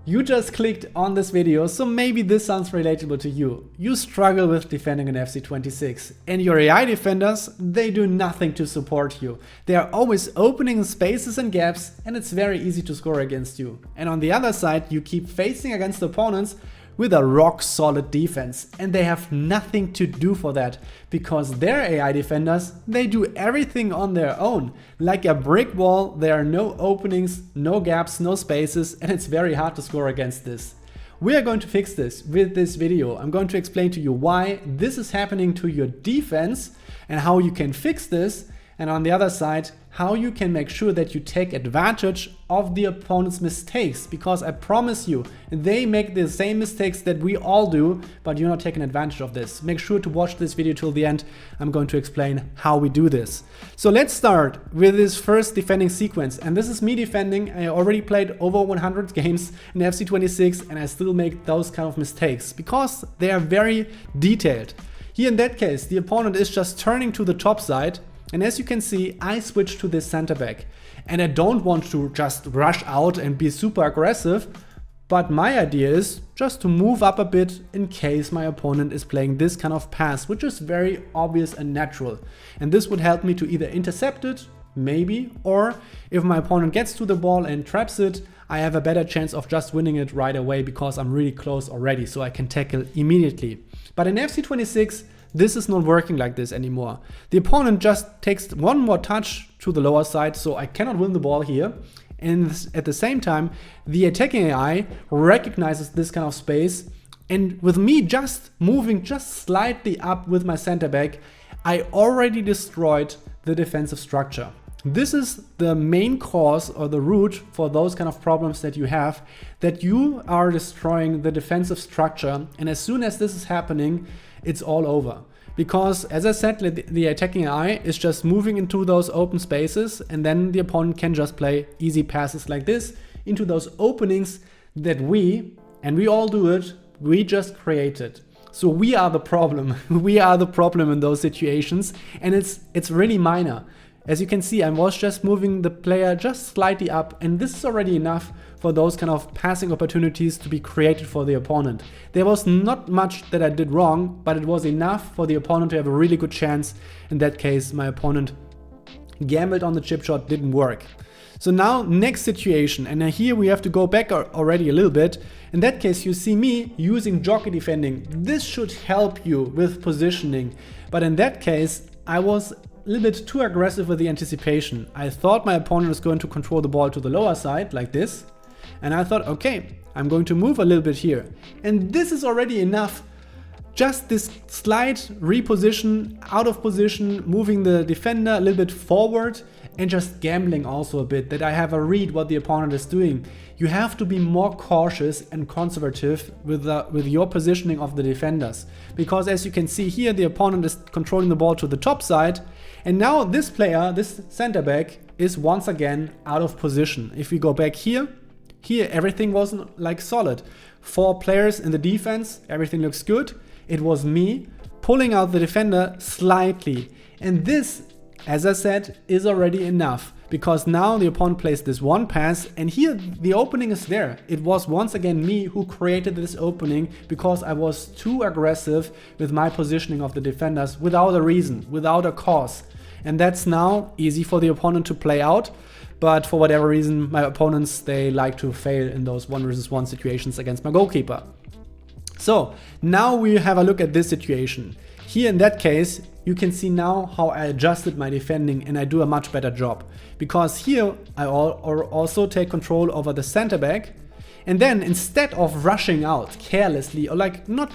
You just clicked on this video, so maybe this sounds relatable to you. You struggle with defending an FC26, and your AI defenders, they do nothing to support you. They are always opening spaces and gaps, and it's very easy to score against you. And on the other side, you keep facing against opponents with a rock solid defense, and they have nothing to do for that, because their AI defenders, they do everything on their own. Like a brick wall, there are no openings, no gaps, no spaces, and it's very hard to score against this. We are going to fix this with this video. I'm going to explain to you why this is happening to your defense and how you can fix this, and on the other side, how you can make sure that you take advantage of the opponent's mistakes, because I promise you, they make the same mistakes that we all do, but you're not taking advantage of this. Make sure to watch this video till the end. I'm going to explain how we do this. So let's start with this first defending sequence, and this is me defending. I already played over 100 games in FC26, and I still make those kind of mistakes because they are very detailed. Here in that case, the opponent is just turning to the top side, and as you can see, I switch to this center back, and I don't want to just rush out and be super aggressive, but my idea is just to move up a bit in case my opponent is playing this kind of pass, which is very obvious and natural. And this would help me to either intercept it, maybe, or if my opponent gets to the ball and traps it, I have a better chance of just winning it right away because I'm really close already, so I can tackle immediately. But in FC26, this is not working like this anymore. The opponent just takes one more touch to the lower side, so I cannot win the ball here. And at the same time, the attacking AI recognizes this kind of space. And with me just moving just slightly up with my center back, I already destroyed the defensive structure. This is the main cause or the root for those kind of problems that you have, that you are destroying the defensive structure. And as soon as this is happening, it's all over. Because as I said, the attacking AI is just moving into those open spaces, and then the opponent can just play easy passes like this into those openings that we all do it, we just created. So we are the problem. We are the problem in those situations, and it's really minor. As you can see, I was just moving the player just slightly up, and this is already enough for those kind of passing opportunities to be created for the opponent. There was not much that I did wrong, but it was enough for the opponent to have a really good chance. In that case, my opponent gambled on the chip shot, didn't work. So now, next situation, and here we have to go back already a little bit. In that case, you see me using jockey defending. This should help you with positioning, but in that case, I was a little bit too aggressive with the anticipation. I thought my opponent was going to control the ball to the lower side like this, and I thought, okay, I'm going to move a little bit here, and this is already enough. Just this slight reposition, out of position, moving the defender a little bit forward, and just gambling also a bit that I have a read what the opponent is doing. You have to be more cautious and conservative with your positioning of the defenders, because as you can see here, the opponent is controlling the ball to the top side, and now this player, this center back, is once again out of position. If we go back here everything wasn't like solid. 4 players in the defense, everything looks good. It was me pulling out the defender slightly, and this, as I said, is already enough, because now the opponent plays this one pass, and here the opening is there. It was once again me who created this opening because I was too aggressive with my positioning of the defenders without a reason, without a cause. And that's now easy for the opponent to play out. But for whatever reason, my opponents, they like to fail in those 1v1 situations against my goalkeeper. So now we have a look at this situation. Here in that case, you can see now how I adjusted my defending, and I do a much better job. Because here I also take control over the center back, and then instead of rushing out carelessly, or like not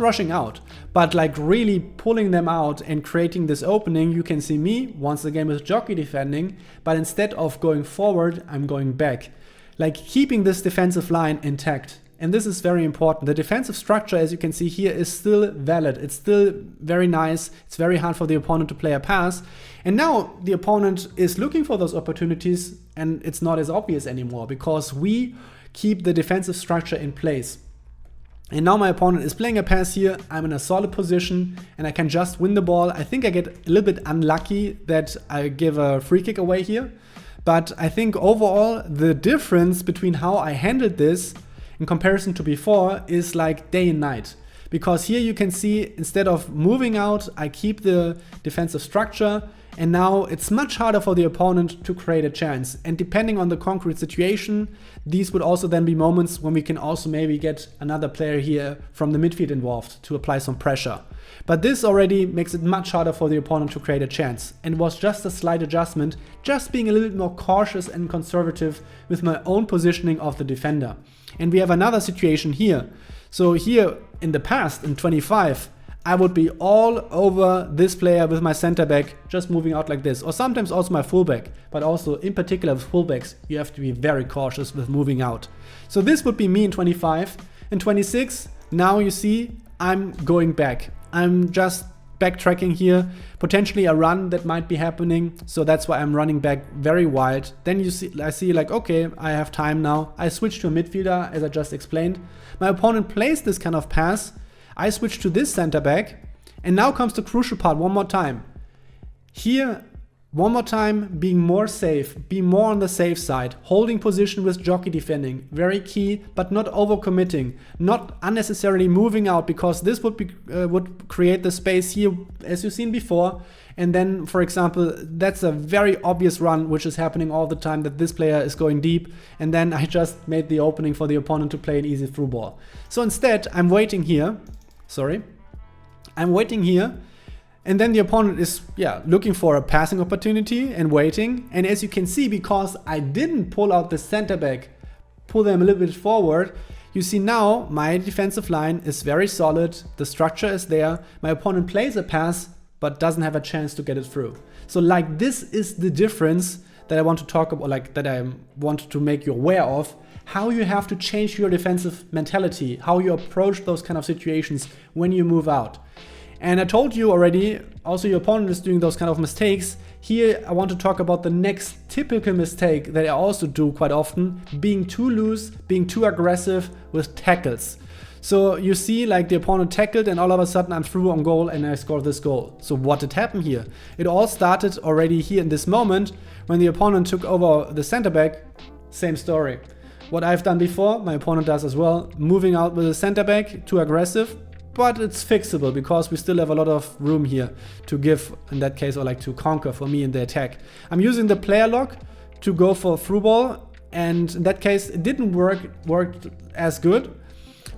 rushing out, but like really pulling them out and creating this opening, you can see me once again with jockey defending, but instead of going forward, I'm going back, like keeping this defensive line intact. And this is very important. The defensive structure, as you can see here, is still valid. It's still very nice. It's very hard for the opponent to play a pass. And now the opponent is looking for those opportunities, and it's not as obvious anymore because we keep the defensive structure in place. And now my opponent is playing a pass here. I'm in a solid position and I can just win the ball. I think I get a little bit unlucky that I give a free kick away here. But I think overall the difference between how I handled this in comparison to before is like day and night. Because here you can see, instead of moving out, I keep the defensive structure, and now it's much harder for the opponent to create a chance. And depending on the concrete situation, these would also then be moments when we can also maybe get another player here from the midfield involved to apply some pressure. But this already makes it much harder for the opponent to create a chance. And it was just a slight adjustment, just being a little bit more cautious and conservative with my own positioning of the defender. And we have another situation here. So here in the past, in 25, I would be all over this player with my center back, just moving out like this. Or sometimes also my fullback. But also in particular with fullbacks, you have to be very cautious with moving out. So this would be me in 25. In 26, now you see I'm going back. I'm just backtracking here, potentially a run that might be happening. So that's why I'm running back very wide. Then I see like, okay, I have time now. I switch to a midfielder, as I just explained. My opponent plays this kind of pass. I switch to this center back. And now comes the crucial part one more time. Here, one more time, being more safe, be more on the safe side, holding position with jockey defending, very key, but not overcommitting, not unnecessarily moving out, because this would create the space here, as you've seen before. And then, for example, that's a very obvious run, which is happening all the time, that this player is going deep, and then I just made the opening for the opponent to play an easy through ball. So instead, I'm waiting here, and then the opponent is looking for a passing opportunity and waiting. And as you can see, because I didn't pull out the center back, pull them a little bit forward, you see now my defensive line is very solid. The structure is there. My opponent plays a pass, but doesn't have a chance to get it through. So like, this is the difference that I want to talk about, like that I want to make you aware of, how you have to change your defensive mentality, how you approach those kind of situations when you move out. And I told you already, also your opponent is doing those kind of mistakes. Here I want to talk about the next typical mistake that I also do quite often, being too loose, being too aggressive with tackles. So you see like the opponent tackled and all of a sudden I'm through on goal and I score this goal. So what did happen here? It all started already here in this moment when the opponent took over the center back. Same story. What I've done before, my opponent does as well, moving out with the center back, too aggressive. But it's fixable because we still have a lot of room here to give, in that case, or like to conquer for me in the attack. I'm using the player lock to go for through ball, and in that case it didn't work as good.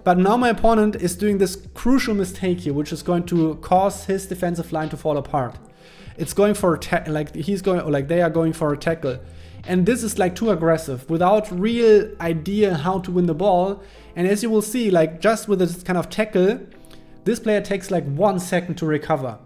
But now my opponent is doing this crucial mistake here, which is going to cause his defensive line to fall apart. It's going for they are going for a tackle. And this is like too aggressive, without real idea how to win the ball. And as you will see, like just with this kind of tackle, this player takes like 1 second to recover.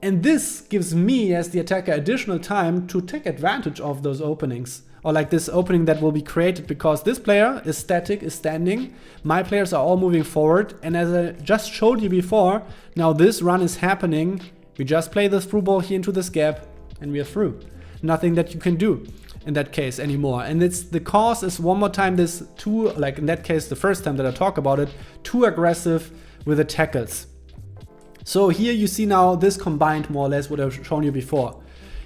And this gives me as the attacker additional time to take advantage of those openings. Or like this opening that will be created because this player is static, is standing. My players are all moving forward. And as I just showed you before, now this run is happening. We just play this through ball here into this gap and we are through. Nothing that you can do in that case anymore. And it's the cause is one more time this too, like in that case the first time that I talk about it, too aggressive with the tackles. So here you see now this combined more or less what I've shown you before.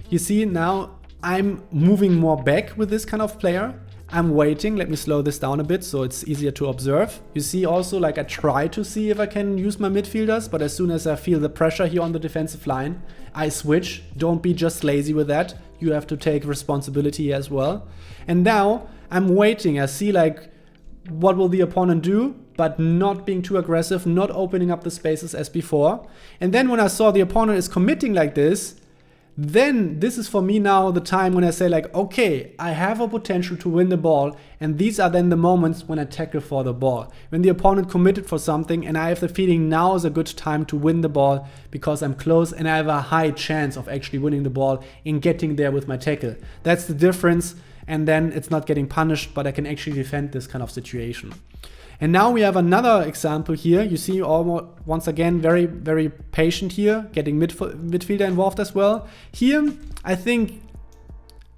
You see now I'm moving more back with this kind of player. I'm waiting, let me slow this down a bit so it's easier to observe. You see also like I try to see if I can use my midfielders, but as soon as I feel the pressure here on the defensive line, I switch. Don't be just lazy with that. You have to take responsibility as well. And now I'm waiting. I see like what will the opponent do, but not being too aggressive, not opening up the spaces as before. And then when I saw the opponent is committing like this, then this is for me now the time when I say like, okay, I have a potential to win the ball. And these are then the moments when I tackle for the ball. When the opponent committed for something and I have the feeling now is a good time to win the ball because I'm close and I have a high chance of actually winning the ball in getting there with my tackle. That's the difference. And then it's not getting punished, but I can actually defend this kind of situation. And now we have another example here. You see almost once again very, very patient here, getting midfielder involved as well. Here, I think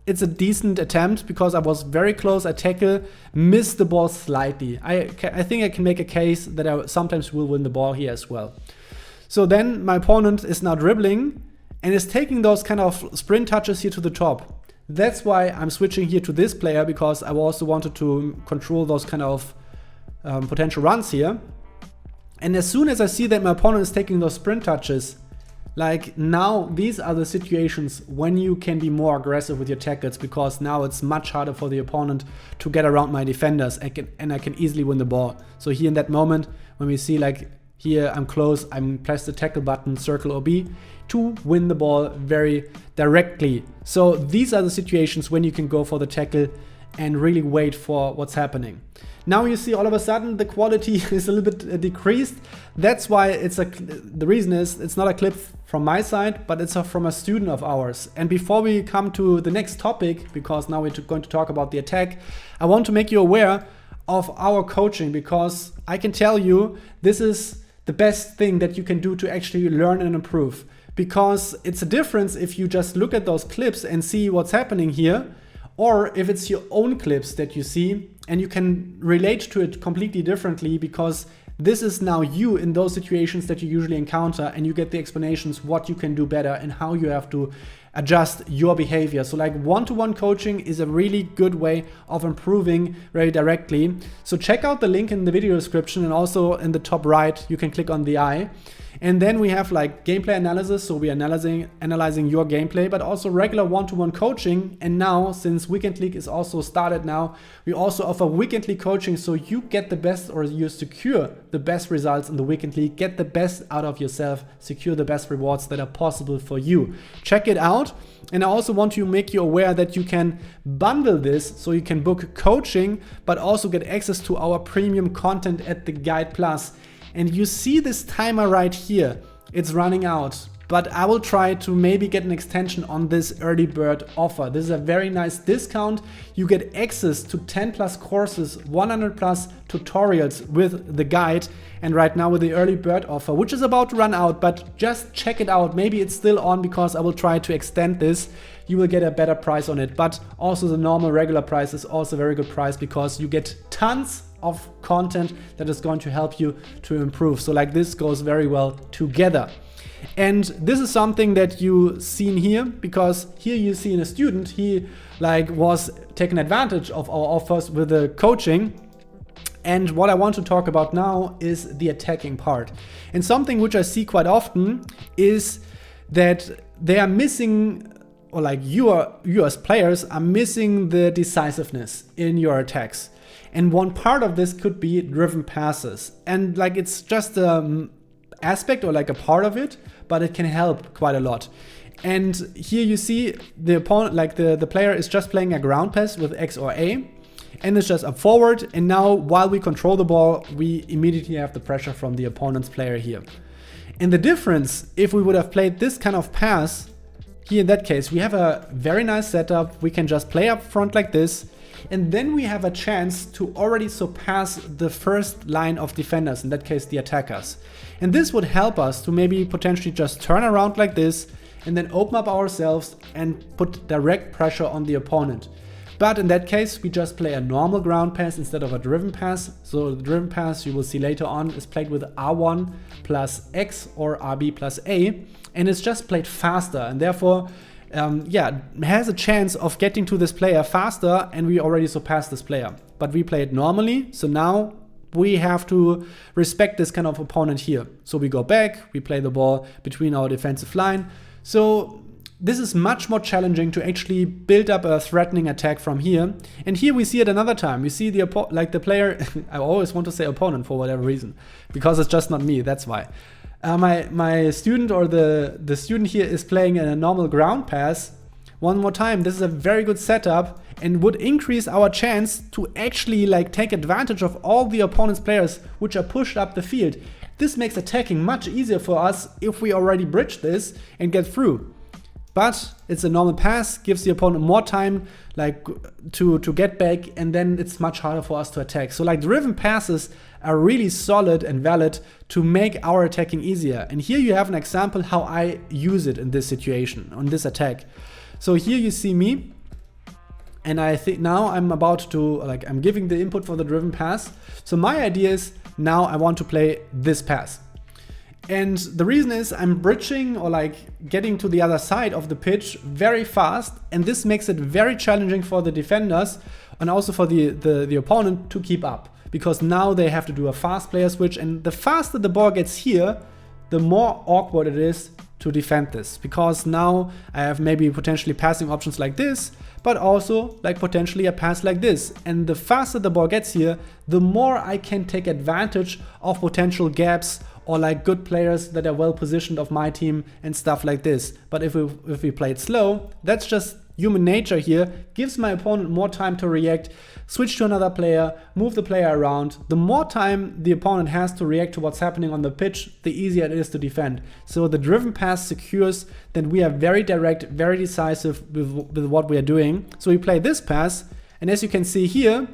it's a decent attempt because I was very close. I tackle, missed the ball slightly. I think I can make a case that I sometimes will win the ball here as well. So then my opponent is now dribbling and is taking those kind of sprint touches here to the top. That's why I'm switching here to this player because I also wanted to control those kind of potential runs here. And as soon as I see that my opponent is taking those sprint touches, like now these are the situations when you can be more aggressive with your tackles, because now it's much harder for the opponent to get around my defenders and I can easily win the ball. So here in that moment, when we see like here I'm close, I'm press the tackle button, circle or B to win the ball very directly. So these are the situations when you can go for the tackle and really wait for what's happening. Now you see all of a sudden the quality is a little bit decreased. That's why the reason is it's not a clip from my side, but it's from a student of ours. And before we come to the next topic, because now we're going to talk about the attack, I want to make you aware of our coaching, because I can tell you this is the best thing that you can do to actually learn and improve. Because it's a difference if you just look at those clips and see what's happening here, or if it's your own clips that you see and you can relate to it completely differently, because this is now you in those situations that you usually encounter, and you get the explanations what you can do better and how you have to adjust your behavior. So like one-to-one coaching is a really good way of improving very directly. So check out the link in the video description, and also in the top right you can click on the eye. And then we have like gameplay analysis, so we are analyzing your gameplay, but also regular one-to-one coaching. And now, since Weekend League is also started now, we also offer weekendly coaching, so you get the best, or you secure the best results in the Weekend League, get the best out of yourself, secure the best rewards that are possible for you. Check it out. And I also want to make you aware that you can bundle this, so you can book coaching, but also get access to our premium content at the Guide Plus. And you see this timer right here, it's running out, but I will try to maybe get an extension on this early bird offer. This is a very nice discount. You get access to 10 plus courses, 100 plus tutorials with the guide. And right now with the early bird offer, which is about to run out, but just check it out. Maybe it's still on, because I will try to extend this. You will get a better price on it, but also the normal regular price is also a very good price, because you get tons of content that is going to help you to improve. So like this goes very well together. And this is something that you seen here, because here you see in a student, he like was taking advantage of our offers with the coaching. And what I want to talk about now is the attacking part. And something which I see quite often is that they are missing, or like you as players are missing the decisiveness in your attacks. And one part of this could be driven passes. And like it's just an aspect, or like a part of it, but it can help quite a lot. And here you see the opponent, like the player is just playing a ground pass with X or A, and it's just up forward. And now while we control the ball, we immediately have the pressure from the opponent's player here. And the difference, if we would have played this kind of pass, here in that case, we have a very nice setup. We can just play up front like this. And then we have a chance to already surpass the first line of defenders, in that case the attackers. And this would help us to maybe potentially just turn around like this and then open up ourselves and put direct pressure on the opponent. But in that case, we just play a normal ground pass instead of a driven pass. So the driven pass, you will see later on, is played with R1 plus X or RB plus A. And it's just played faster, and therefore has a chance of getting to this player faster, and we already surpassed this player. But we play it normally, so now we have to respect this kind of opponent here. So we go back, we play the ball between our defensive line. So this is much more challenging to actually build up a threatening attack from here. And here we see it another time. We see the player, I always want to say opponent for whatever reason, because it's just not me, that's why. My student, or the student here, is playing a normal ground pass. One more time, this is a very good setup and would increase our chance to actually like take advantage of all the opponent's players which are pushed up the field. This makes attacking much easier for us if we already bridge this and get through. But it's a normal pass, gives the opponent more time like to get back, and then it's much harder for us to attack. So like driven passes are really solid and valid to make our attacking easier. And here you have an example how I use it in this situation, on this attack. So here you see me, and I think now I'm about to, like, I'm giving the input for the driven pass. So my idea is now I want to play this pass. And the reason is I'm bridging, or like getting to the other side of the pitch very fast, and this makes it very challenging for the defenders and also for the opponent to keep up. because now they have to do a fast player switch, and the faster the ball gets here, the more awkward it is to defend this, because now I have maybe potentially passing options like this, but also like potentially a pass like this. And the faster the ball gets here, the more I can take advantage of potential gaps or like good players that are well positioned of my team and stuff like this. But if we play it slow, that's just human nature here, gives my opponent more time to react, switch to another player, move the player around. The more time the opponent has to react to what's happening on the pitch, the easier it is to defend. So the driven pass secures that we are very direct, very decisive with what we are doing. So we play this pass, and as you can see here,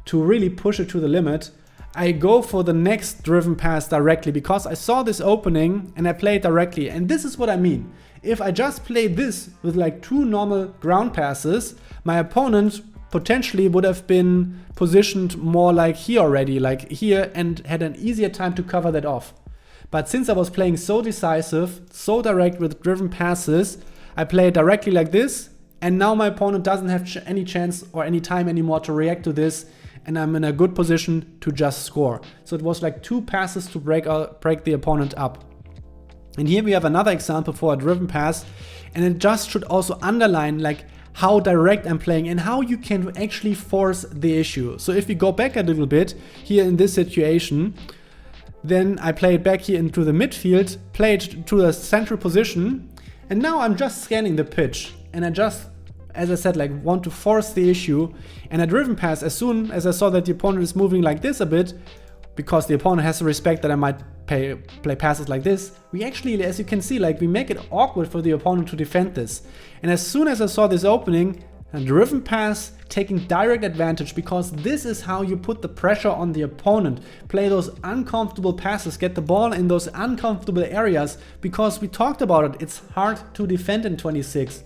to really push it to the limit, I go for the next driven pass directly because I saw this opening and I play it directly. And this is what I mean. If I just play this with like 2 normal ground passes, my opponent potentially would have been positioned more like here already, like here, and had an easier time to cover that off. But since I was playing so decisive, so direct with driven passes, I play it directly like this, and now my opponent doesn't have any chance or any time anymore to react to this, and I'm in a good position to just score. So it was like 2 passes to break the opponent up. And here we have another example for a driven pass, and it just should also underline like how direct I'm playing and how you can actually force the issue. So if we go back a little bit here in this situation, then I play it back here into the midfield, play it to the central position, and now I'm just scanning the pitch, and I just, as I said, like want to force the issue. And a driven pass, as soon as I saw that the opponent is moving like this a bit, because the opponent has to respect that I might play passes like this, we actually, as you can see, like we make it awkward for the opponent to defend this. And as soon as I saw this opening, a driven pass taking direct advantage, because this is how you put the pressure on the opponent. Play those uncomfortable passes, get the ball in those uncomfortable areas, because we talked about it, it's hard to defend in 26.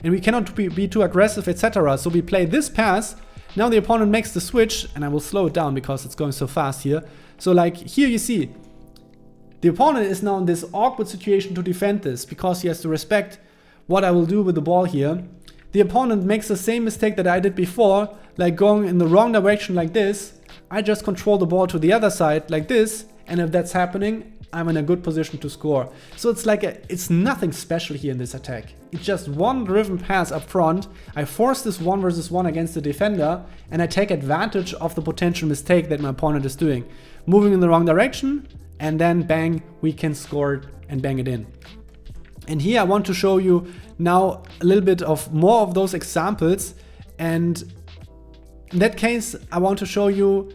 And we cannot be too aggressive, etc. So we play this pass. Now the opponent makes the switch, and I will slow it down because it's going so fast here. So like here you see, the opponent is now in this awkward situation to defend this because he has to respect what I will do with the ball here. The opponent makes the same mistake that I did before, like going in the wrong direction like this. I just control the ball to the other side like this, and if that's happening, I'm in a good position to score. So it's like it's nothing special here in this attack. It's just one driven pass up front. I force this 1 versus 1 against the defender, and I take advantage of the potential mistake that my opponent is doing. Moving in the wrong direction, and then bang, we can score it and bang it in. And here I want to show you now a little bit of more of those examples. And in that case, I want to show you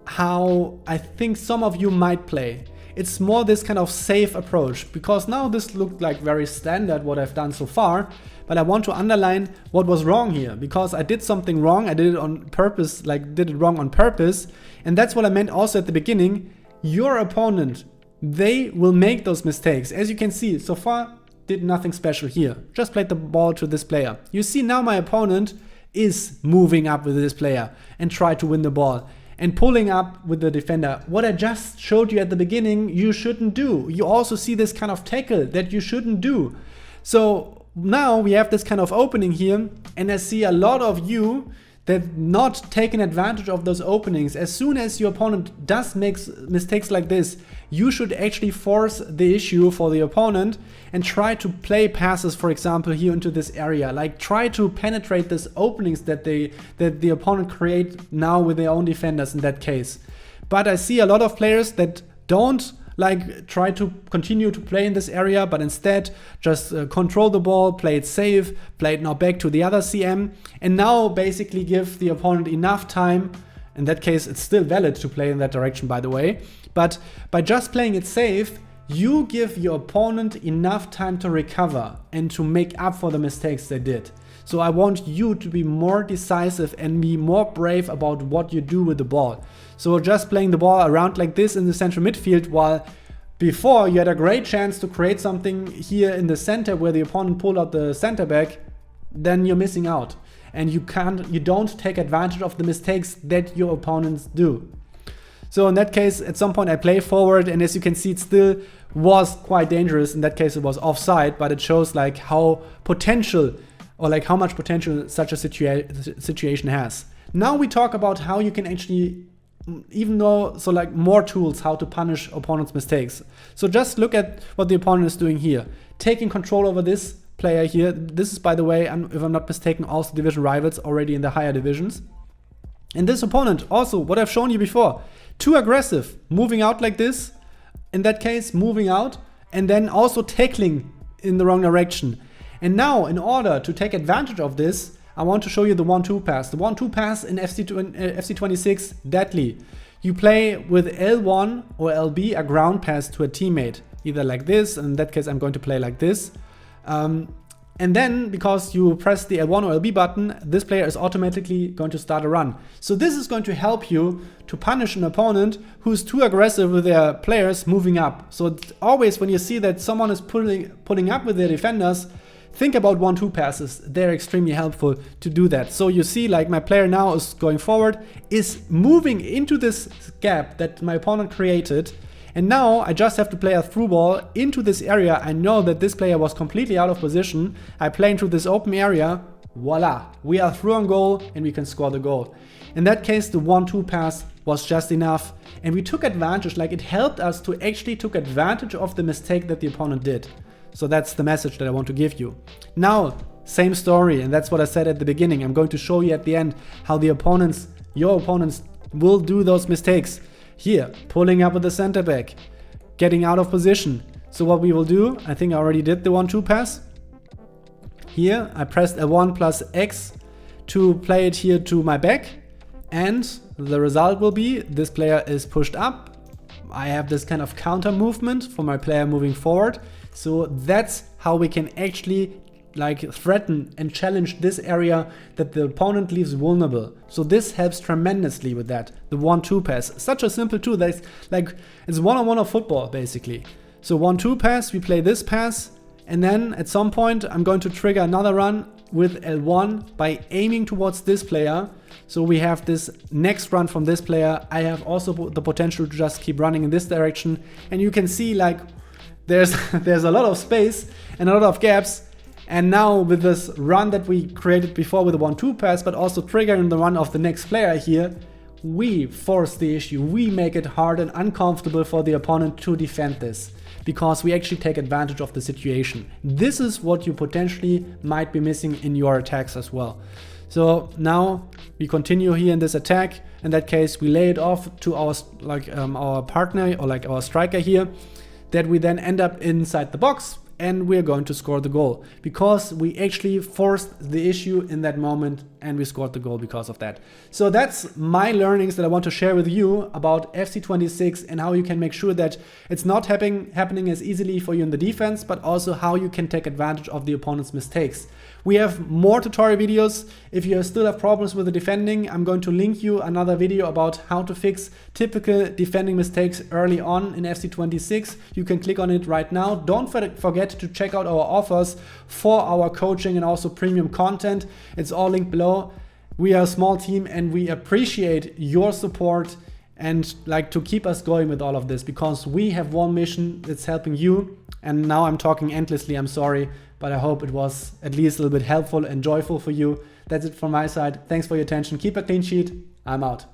how I think some of you might play. It's more this kind of safe approach, because now this looked like very standard what I've done so far, but I want to underline what was wrong here, because I did something wrong. I did it on purpose, like did it wrong on purpose. And that's what I meant also at the beginning. Your opponent, they will make those mistakes. As you can see, so far did nothing special here. Just played the ball to this player. You see now my opponent is moving up with this player and try to win the ball and pulling up with the defender. What I just showed you at the beginning, you shouldn't do. You also see this kind of tackle that you shouldn't do. So now we have this kind of opening here, and I see a lot of you that not taking advantage of those openings. As soon as your opponent does make mistakes like this, you should actually force the issue for the opponent and try to play passes, for example, here into this area. Like try to penetrate these openings that the opponent create now with their own defenders in that case. But I see a lot of players that don't like try to continue to play in this area, but instead just control the ball, play it safe, play it now back to the other CM, and now basically give the opponent enough time. In that case, it's still valid to play in that direction, by the way. But by just playing it safe, you give your opponent enough time to recover and to make up for the mistakes they did. So I want you to be more decisive and be more brave about what you do with the ball. So just playing the ball around like this in the central midfield, while before you had a great chance to create something here in the center where the opponent pulled out the center back, then you're missing out. And you don't take advantage of the mistakes that your opponents do. So in that case, at some point I play forward, and as you can see, it still was quite dangerous. In that case, it was offside, but it shows like how potential, or like how much potential such a situation has. Now we talk about how you can actually even though, so like more tools how to punish opponent's mistakes. So just look at what the opponent is doing here. Taking control over this player here. This is, by the way, if I'm not mistaken, also division rivals already in the higher divisions. And this opponent, also what I've shown you before, too aggressive, moving out like this, in that case, moving out, and then also tackling in the wrong direction. And now, in order to take advantage of this, I want to show you the 1-2 pass. The 1-2 pass in FC26, deadly. You play with L1 or LB, a ground pass to a teammate, either like this, in that case I'm going to play like this. And then, because you press the L1 or LB button, this player is automatically going to start a run. So this is going to help you to punish an opponent who's too aggressive with their players moving up. So always when you see that someone is pulling up with their defenders, think about 1-2 passes. They're extremely helpful to do that. So you see, like, my player now is going forward, is moving into this gap that my opponent created. And now I just have to play a through ball into this area. I know that this player was completely out of position. I play into this open area. Voila, we are through on goal and we can score the goal. In that case, the 1-2 pass was just enough. And we took advantage, like it helped us to actually took advantage of the mistake that the opponent did. So that's the message that I want to give you. Now, same story, and that's what I said at the beginning. I'm going to show you at the end how the opponents, your opponents, will do those mistakes. Here, pulling up with the center back, getting out of position. So what we will do, I think I already did the 1-2 pass. Here, I pressed L1 plus X to play it here to my back. And the result will be, this player is pushed up. I have this kind of counter movement for my player moving forward. So that's how we can actually like threaten and challenge this area that the opponent leaves vulnerable. So this helps tremendously with that, the 1-2 pass. Such a simple tool that's like, it's one-on-one of football basically. So 1-2 pass, we play this pass, and then at some point I'm going to trigger another run with L1 by aiming towards this player. So we have this next run from this player. I have also the potential to just keep running in this direction. And you can see like there's a lot of space and a lot of gaps. And now with this run that we created before with the 1-2 pass, but also triggering the run of the next player here, we force the issue. We make it hard and uncomfortable for the opponent to defend this, because we actually take advantage of the situation. This is what you potentially might be missing in your attacks as well. So now we continue here in this attack. In that case, we lay it off to our our partner or like our striker here, that we then end up inside the box. And we're going to score the goal because we actually forced the issue in that moment and we scored the goal because of that. So that's my learnings that I want to share with you about FC26 and how you can make sure that it's not happening as easily for you in the defense, but also how you can take advantage of the opponent's mistakes. We have more tutorial videos. If you still have problems with the defending, I'm going to link you another video about how to fix typical defending mistakes early on in FC26. You can click on it right now. Don't forget to check out our offers for our coaching and also premium content. It's all linked below. We are a small team and we appreciate your support and like to keep us going with all of this, because we have one mission that's helping you. And now I'm talking endlessly, I'm sorry, but I hope it was at least a little bit helpful and joyful for you. That's it from my side. Thanks for your attention. Keep a clean sheet. I'm out.